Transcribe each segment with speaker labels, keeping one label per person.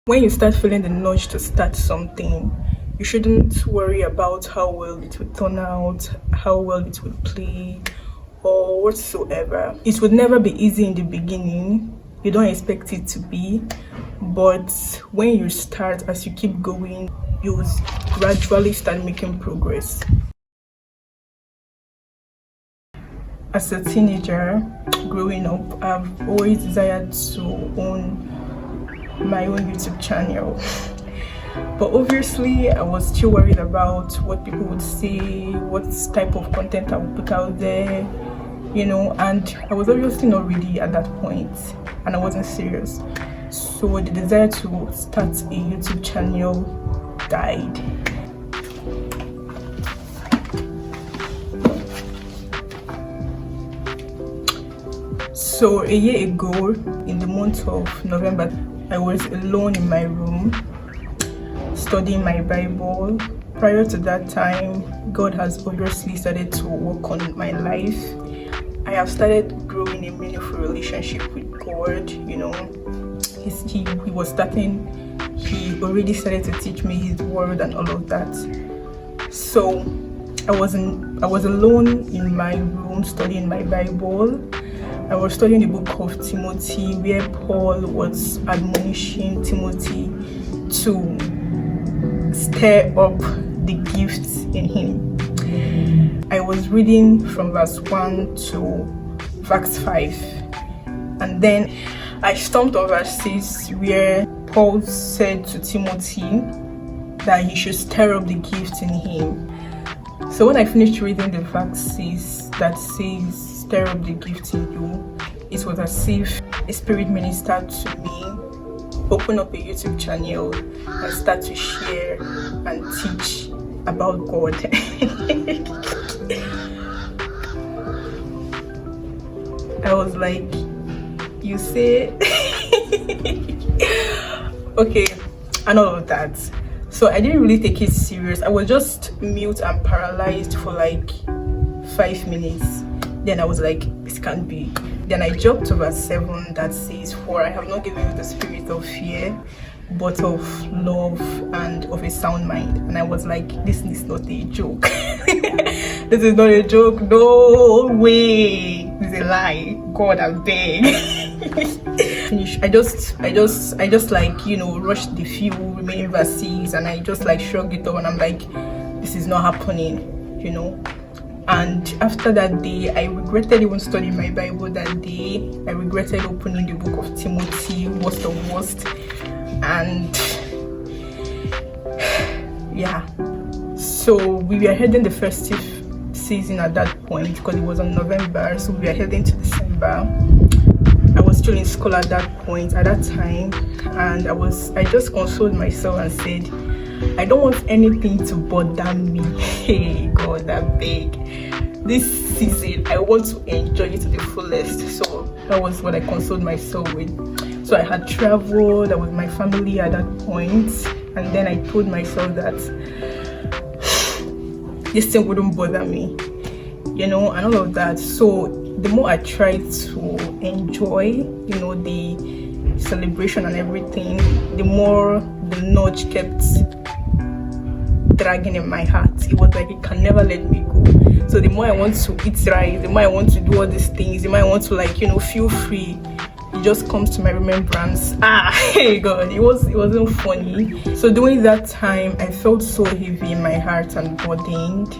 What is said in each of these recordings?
Speaker 1: When you start feeling the nudge to start something, you shouldn't worry about how well it will turn out, how well it will play, or whatsoever. It would never be easy in the beginning. You don't expect it to be, but when you start, as you keep going, you gradually start making progress. As a teenager growing up, I've always desired to own my own YouTube channel. But obviously, I was still worried about what people would say, what type of content I would put out there, and I was obviously not ready at that point, and I wasn't serious. So the desire to start a YouTube channel died. So a year ago, in the month of November, I was alone in my room studying my Bible. Prior to that time, God has obviously started to work on my life. I have started growing a meaningful relationship with God. He already started to teach me his word and all of that. So I was alone in my room studying my Bible. I was studying the book of Timothy, where Paul was admonishing Timothy to stir up the gifts in him. I was reading from verse 1 to verse 5, and then I stumped on verse 6, where Paul said to Timothy that he should stir up the gifts in him. So when I finished reading the verse 6 that says stir up the gift in you, it was as if a spirit ministered to me, open up a YouTube channel and start to share and teach about God. I was like, you say? Okay, and all of that. So I didn't really take it serious. I was just mute and paralyzed for like 5 minutes. Then I was like, this can't be. Then I jumped to verse 7 that says, for I have not given you the spirit of fear, but of love and of a sound mind. And I was like, this is not a joke. This is not a joke. No way. This is a lie. God.And. I just like, rushed the few remaining verses, and I just like shrugged it off, and I'm like, this is not happening, And after that day, I regretted even studying my Bible that day. I regretted opening the book of Timothy, worst of worst. And yeah, so we were heading the festive season at that point, because it was in November, so we were heading to December. I was still in school at that time, and I just consoled myself and said, I don't want anything to bother me. Hey God, I beg. This season, I want to enjoy it to the fullest. So that was what I consoled myself with. So I had traveled, I was with my family at that point, and then I told myself that this thing wouldn't bother me, and all of that. So the more I tried to enjoy, the celebration and everything, the more the nudge kept dragging in my heart. It was like it can never let me go. So the more I want to eat right, the more I want to do all these things, the more I want to feel free, it just comes to my remembrance. Hey God, it wasn't funny. So during that time, I felt so heavy in my heart and burdened.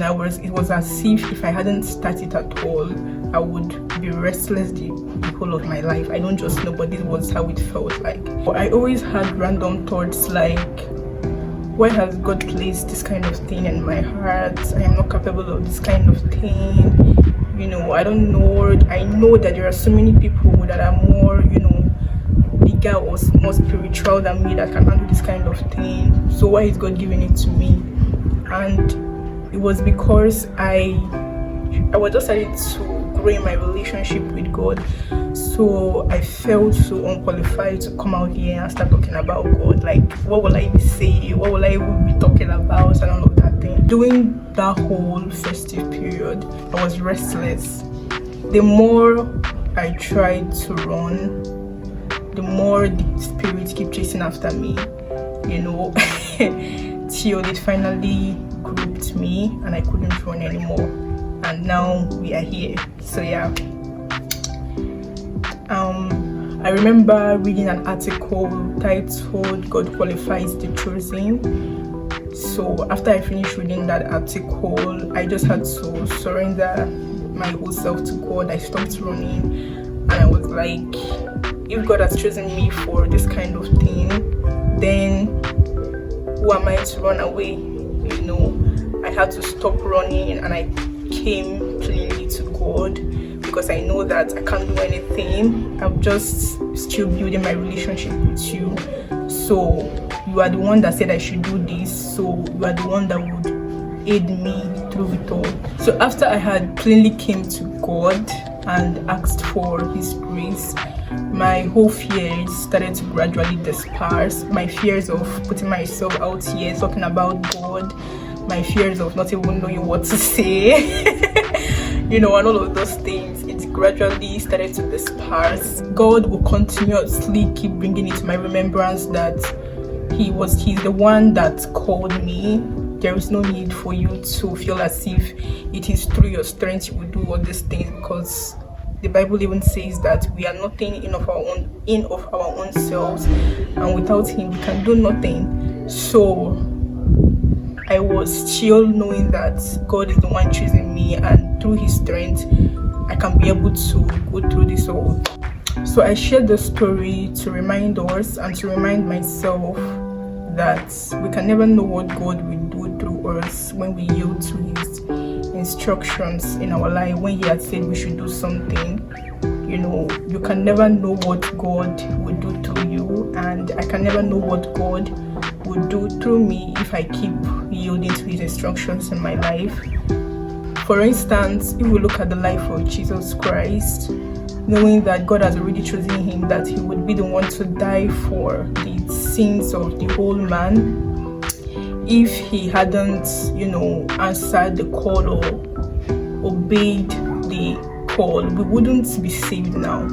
Speaker 1: It was as if I hadn't started at all, I would be restless the whole of my life. I don't just know, but this was how it felt like. I always had random thoughts like, why has God placed this kind of thing in my heart? I am not capable of this kind of thing. I don't know. I know that there are so many people that are more, bigger or more spiritual than me that can handle this kind of thing. So why is God giving it to me? And it was because I was just starting to grow in my relationship with God. So I felt so unqualified to come out here and start talking about God. Like, what will I be saying? What will I be talking about? And all of that thing. During that whole festive period, I was restless. The more I tried to run, the more the spirit keep chasing after me, till it finally gripped me and I couldn't run anymore. And now we are here. So yeah. I remember reading an article titled "God Qualifies the Chosen." So after I finished reading that article, I just had to surrender my whole self to God. I stopped running and I was like, if God has chosen me for this kind of thing, then who am I to run away? I had to stop running and I came plainly to God, because I know that I can't do anything. I'm just still building my relationship with you. So you are the one that said I should do this, so you are the one that would aid me through it all. So after I had plainly came to God and asked for his grace, my whole fears started to gradually disperse. My fears of putting myself out here talking about God, my fears of not even knowing what to say, and all of those things, it gradually started to disperse. God will continuously keep bringing it to my remembrance that he's the one that called me. There is no need for you to feel as if it is through your strength you will do all these things, because the Bible even says that we are nothing in of our own selves, and without him we can do nothing. So I was still knowing that God is the one choosing me, and through his strength I can be able to go through this all. So I shared the story to remind us and to remind myself that we can never know what God will do through us when we yield to his instructions in our life. When he had said we should do something, you can never know what God will do through you, and I can never know what God will do through me if I keep yielding to his instructions in my life. For instance, if we look at the life of Jesus Christ, knowing that God has already chosen him, that he would be the one to die for the sins of the whole man, if he hadn't, answered the call or obeyed the call, we wouldn't be saved now.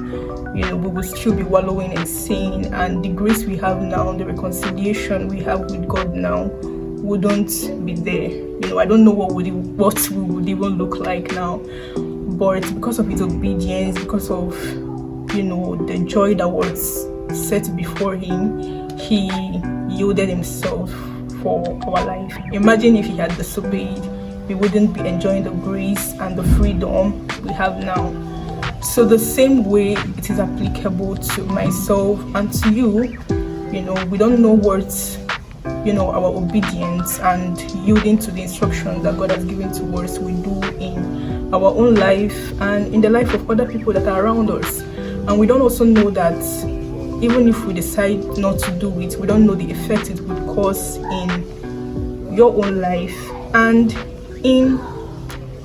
Speaker 1: We would still be wallowing in sin, and the grace we have now, the reconciliation we have with God now, wouldn't be there. I don't know what we would even look like now, but because of his obedience, because of the joy that was set before him, he yielded himself for our life. Imagine if he had disobeyed, we wouldn't be enjoying the grace and the freedom we have now. So the same way it is applicable to myself and to you. We don't know what our obedience and yielding to the instructions that God has given to us will do in our own life and in the life of other people that are around us. And we don't also know that even if we decide not to do it, we don't know the effect it would cause in your own life and in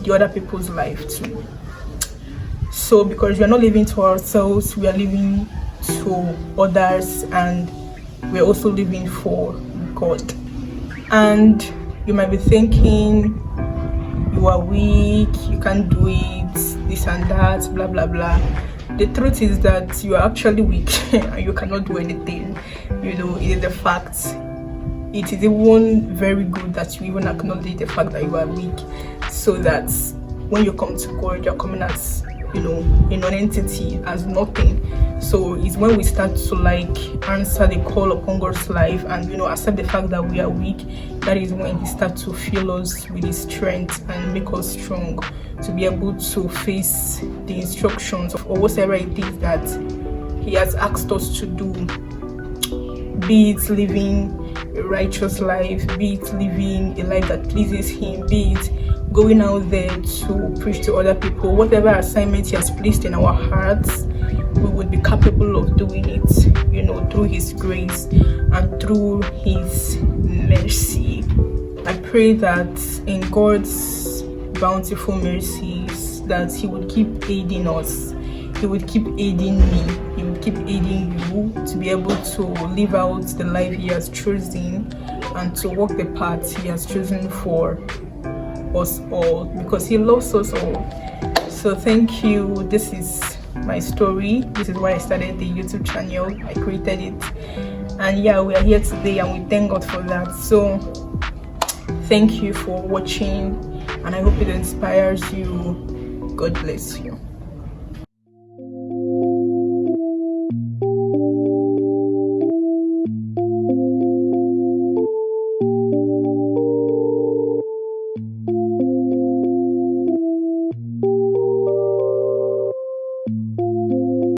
Speaker 1: the other people's life too. So because we are not living to ourselves, we are living to others, and we're also living for God. And you might be thinking, you are weak, you can't do it, this and that, blah blah blah. The truth is that you are actually weak and you cannot do anything. It is a fact. It is even very good that you even acknowledge the fact that you are weak, so that when you come to God, you're coming as a non-entity, as nothing. So it's when we start to answer the call upon God's life and accept the fact that we are weak, that is when he starts to fill us with his strength and make us strong to be able to face the instructions or whatever it is that he has asked us to do, be it living a righteous life, be it living a life that pleases him, be it going out there to preach to other people. Whatever assignment he has placed in our hearts, we would be capable of doing it, through his grace and through his mercy. I pray that in God's bountiful mercies, that he would keep aiding us, he would keep aiding me, he would keep aiding you to be able to live out the life he has chosen and to walk the path he has chosen for us all, because he loves us all. So thank you. This is my story. This is why I started the YouTube channel. I created it, and yeah, we are here today, and we thank God for that. So thank you for watching, and I hope it inspires you. God bless you.